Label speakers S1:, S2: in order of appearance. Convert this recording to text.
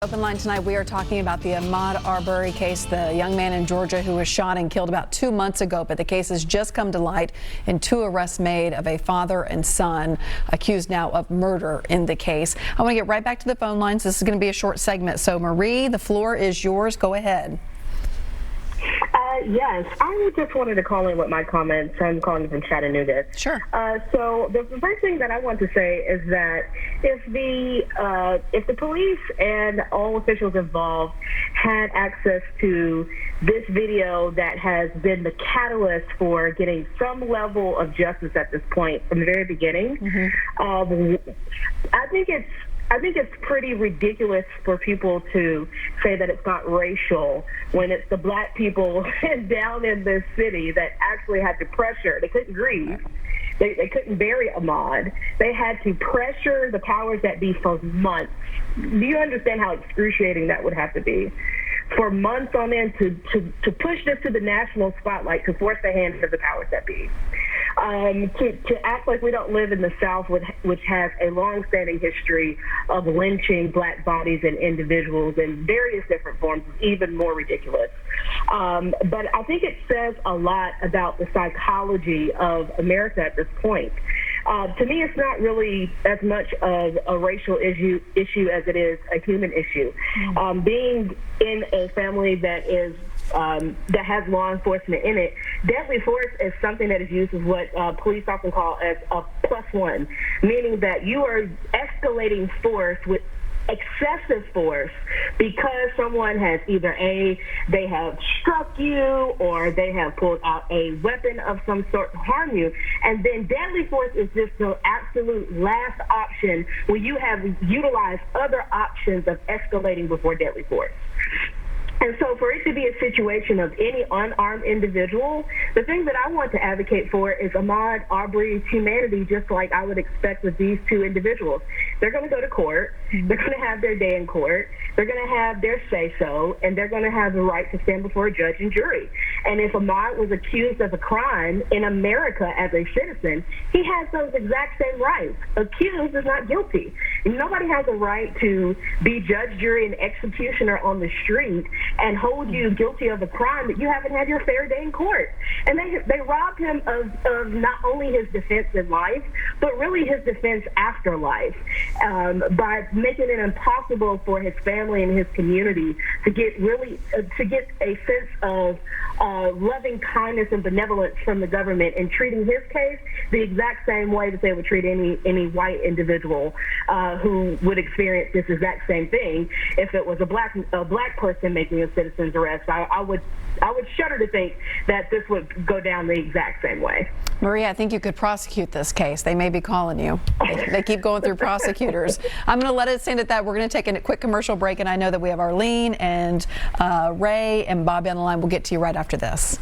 S1: Open line tonight, we are talking about the Ahmaud Arbery case, the young man in Georgia who was shot and killed about 2 months ago. But the case has just come to light in 2 arrests made of a father and son accused now of murder in the case. I want to get right back to the phone lines. This is going to be a short segment. So, Marie, the floor is yours. Go ahead.
S2: Yes, I just wanted to call in with my comments. I'm calling from Chattanooga.
S1: Sure.
S2: So the first thing that I want to say is that if the police and all officials involved had access to this video that has been the catalyst for getting some level of justice at this point from the very beginning, I think it's pretty ridiculous for people to say that it's not racial when it's the black people down in this city that actually had to pressure. They couldn't grieve. They couldn't bury Ahmaud. They had to pressure the powers that be for months. Do you understand how excruciating that would have to be? For months on end to push this to the national spotlight, to force the hands of the powers that be. To act like we don't live in the South, which has a long-standing history of lynching black bodies and individuals in various different forms, is even more ridiculous. But I think it says a lot about the psychology of America at this point. To me, it's not really as much of a racial issue as it is a human issue. Being in a family that has law enforcement in it, deadly force is something that is used as what police often call as a +1, meaning that you are escalating force with excessive force because someone has either they have struck you or they have pulled out a weapon of some sort to harm you, and then deadly force is just the absolute last option when you have utilized other options of escalating before deadly force. And so for it to be a situation of any unarmed individual, the thing that I want to advocate for is Ahmaud Arbery's humanity, just like I would expect with these 2 individuals. They're going to go to court. They're going to have their day in court. They're going to have their say-so, and they're going to have the right to stand before a judge and jury. And if Ahmaud was accused of a crime in America as a citizen, he has those exact same rights. Accused is not guilty. Nobody has a right to be judge, jury, and executioner on the street and hold you guilty of a crime that you haven't had your fair day in court. And they robbed him of not only his defense in life, but really his defense after life, by making it impossible for his family and his community to get a sense of loving kindness and benevolence from the government, and treating his case the exact same way that they would treat any white individual who would experience this exact same thing if it was a black person making a citizen's arrest. I would shudder to think that this would go down the exact same way.
S1: Maria, I think you could prosecute this case. They may be calling you. They keep going through prosecutors. I'm going to let it stand at that. We're going to take a quick commercial break, and I know that we have Arlene and Ray and Bobby on the line. We'll get to you right after this.